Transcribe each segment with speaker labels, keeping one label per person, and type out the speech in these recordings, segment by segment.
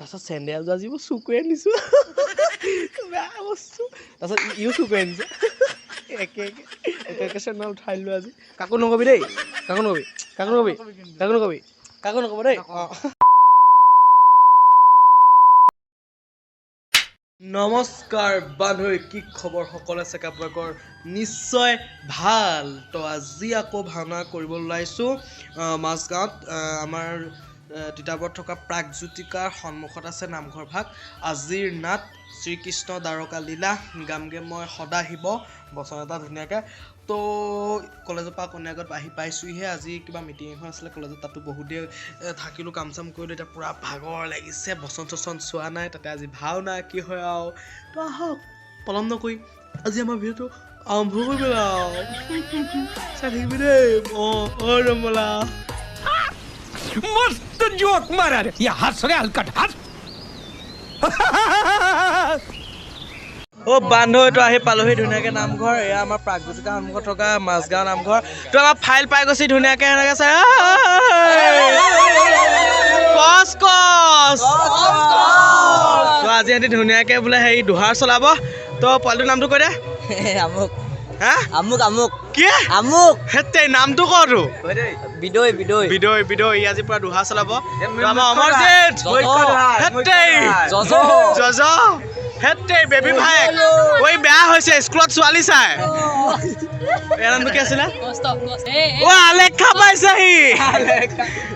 Speaker 1: তাৰপিছত চেণ্ডেলযোৰ আজি মই চুকুৱে আনিছোঁ বেয়া বস্তু তাৰপিছত ইও চুকুৱে আনিছে একে চেণ্ডেল উঠাই দিলোঁ আজি কাকো নকবি দেই কাকো নকব দেই নমস্কাৰ বান্ধৈ কি খবৰ সকলো আছে আপোনালোকৰ নিশ্চয় ভাল তো আজি আকৌ ভাওনা কৰিবলৈ ওলাইছোঁ মাজগাঁৱত আমাৰ তিতাবৰত থকা প্ৰাগজ্যোতিকাৰ সন্মুখত আছে নামঘৰ ভাগ আজিৰ নাট শ্ৰীকৃষ্ণ দ্বাৰকা লীলা গামগে মই সদাশিৱ বচন এটা ধুনীয়াকৈ তো কলেজৰ পৰা কন্যাগত আহি পাইছোঁহিহে আজি কিবা মিটিং এখন আছিলে কলেজত তাতো বহুত দেৰি থাকিলোঁ কাম চাম কৰিলোঁ এতিয়া পূৰা ভাগৰ লাগিছে বচন চচন চোৱা নাই তাতে আজি ভাওনা কি হয় আৰু তো আহক পলম নকৰি আজি আমাৰ ভিডিঅ'টো আৰম্ভ কৰি পেলাওঁ চাই থাকিবি দেই অঁ ৰমলা
Speaker 2: मस्त जोक मारा रे ये हंस रे हलकट हंस
Speaker 1: বান্ধৈটো আহি পালোহি ধুনীয়াকৈ নামঘৰ এয়া আমাৰ প্ৰাগজ্যোতিকাৰ সন্মুখত থকা মাজগাঁও নামঘৰ তো আমাৰ ফাইল পাই গৈছি ধুনীয়াকৈ এনেকৈ চাই কচ তো আজি সিহঁতি ধুনীয়াকৈ বোলে হেৰি দোহাৰ চলাব তো পোৱালিটোৰ নামটো কৈ দে
Speaker 3: আমুক
Speaker 1: হা
Speaker 3: আমুক আমুক
Speaker 1: কি
Speaker 3: আমুক
Speaker 1: হেতে নামটো কতো
Speaker 3: বিদৈ বিদৈ
Speaker 1: বিদৈ বিদৈ আজি পুৰা দোহা চলাব তো আমাৰ অমৰজিৎ হেতে জজ হেতে বেবী ভাই ঐ বেয়া হৈছে স্কুলত ছোৱালী চাই ইয়াৰ নামটো কি আছিলে আলেখা পাইছেহি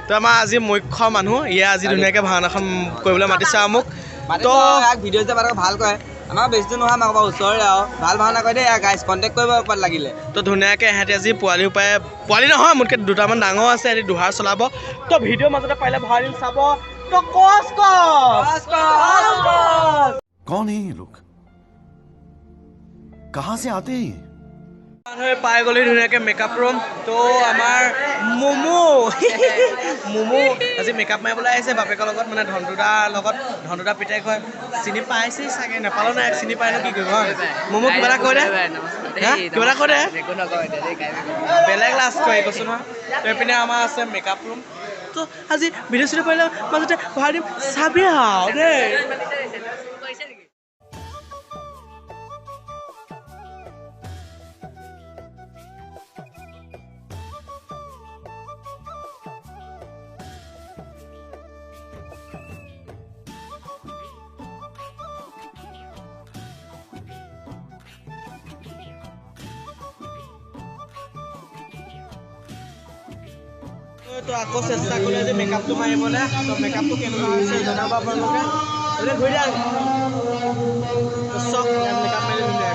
Speaker 1: তো আমাৰ আজি মুখ্য মানুহ ইয়ে আজি ধুনীয়াকৈ ভাওনাখন কৰিবলৈ মাতিছে মোক তো
Speaker 3: ভিডিঅ' যে ভাল কয় আমাৰ বেছি নহয় আমাক ওচৰৰে আৰু ভাল ভাওনা কয় দেই গাইজ কণ্টেক্ট কৰিব পাৰ লাগিলে
Speaker 1: তো ধুনীয়াকৈ ইহঁতে আজি পোৱালি উপায় পোৱালি নহয় মোতকৈ দুটামান ডাঙৰ আছে সিহঁতি দোহাৰ চলাব তো ভিডিঅ' মাজতে পাৰিলে ভাল চাব তো
Speaker 4: कौन है ये लोग कहाँ से आते हैं
Speaker 1: মানুহে পাই গ'লি ধুনীয়াকৈ মেকআপ ৰুম তো আমাৰ মমো আজি মেকআপ মাৰিবলৈ আহিছে বাপেকৰ লগত মানে ধনদুদাৰ পিতেক হয় চিনি পাইছেই চাগে নেপালো নাই চিনি পাই ন কি কৰিব মমো কিবা এটা কৈ দে কিবা এটা কৈ দে বেলেগ লাজ কৰি কৈছোঁ নহয় তো এইপিনে আমাৰ আছে মেকআপ ৰুম তো আজি ভিডিঅ' চিডিঅ' পাৰিলে মাজতে ভৰাই দিম চাবি আৰু দেই তো আকৌ চেষ্টা কৰিলে যে মেকআপটো মাৰিবলৈ তো মেকআপটো কেনেকুৱা হৈছে জনাব আপোনালোকে এতিয়া ধৰি দিয়া চব মেকআপ মাৰি ধুনীয়াকৈ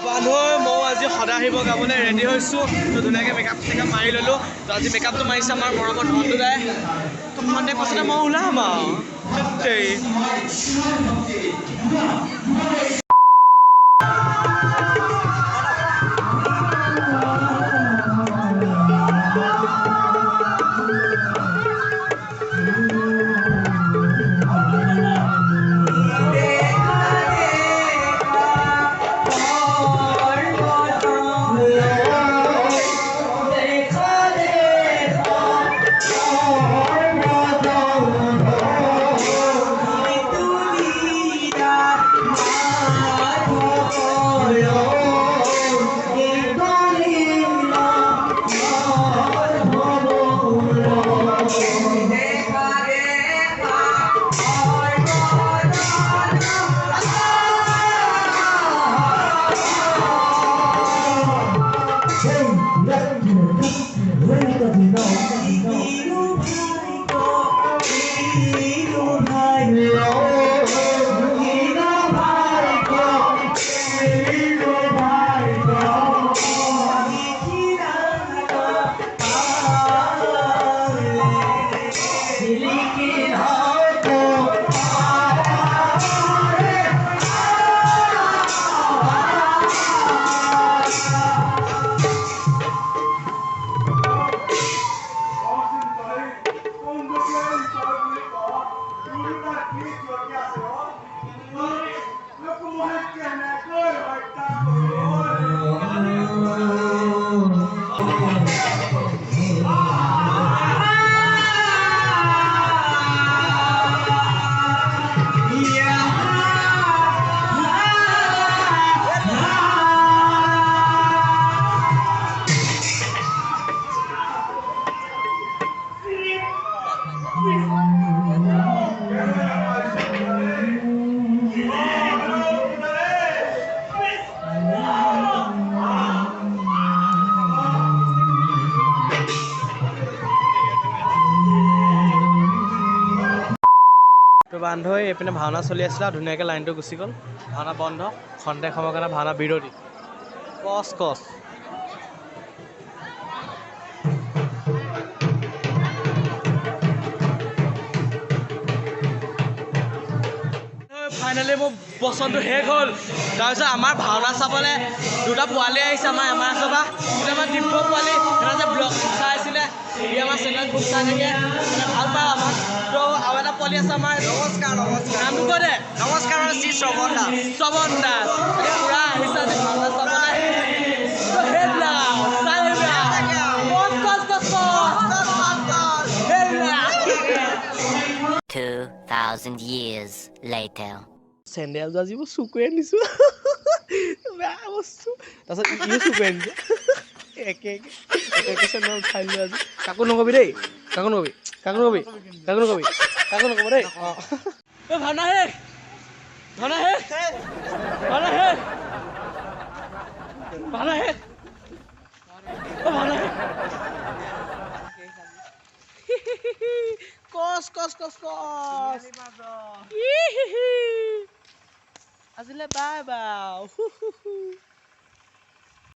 Speaker 1: বান্ধৈ মই আজি সদাশিৱ গাবলৈ ৰেডি হৈছোঁ তো ধুনীয়াকৈ মেকআপ চেকআপ মাৰি ল'লোঁ তো আজি মেকআপটো মাৰিছে আমাৰ মৰমৰ ধনদুদাই তো সন্ধিয়া পাছতে মই ওলাম আৰু তেই বান্ধৈ এইপিনে ভাওনা চলি আছিলে আৰু ধুনীয়াকৈ লাইনটো গুচি গ'ল ভাওনা বন্ধ খন্তেক সময়ৰ কাৰণে ভাওনা বিৰতি কচ কচ ফাইনেলি মোৰ বচনটো শেষ হ'ল তাৰপিছত আমাৰ ভাওনা চাবলৈ দুটা পোৱালি আহিছে আমাৰ এমাৰ পৰা কিন্তু আমাৰ দিব্য পোৱালি এটা যে ব্লগ চাই আছিলে সি আমাৰ চেনেল খুব চাই থাকে মানে ভাল পায় আমাক তো আৰু এটা পোৱালি আছে আমাৰ
Speaker 3: নমস্কাৰ নমস্কাৰ
Speaker 1: নামটো কৈ দে
Speaker 3: নমস্কাৰ শ্ৰী শ্ৰৱণ দাস
Speaker 1: শ্ৰৱণ দাস পুৰা আহিছে আজি ভাওনা চাবলৈ তো সেইবিলাক চাই সেইবিলাক
Speaker 5: 2,000 years later.
Speaker 1: চেণ্ডেলযোৰ আজি মই চুকুৱে আনিছোঁ বেয়া বস্তু তাৰপিছত ইও চুকুৱে আনিছে একে চেণ্ডেল উঠাই দিলোঁ আজি কাকো নকবি দেই কাকো নকবি দেই অঁ ভাওনা শেষ ভাওনা শেষ ভাওনা শেষ ভাওনা শেষ ভাওনা শেষ কচ কচ কচ কচ আজিলে বাই বাই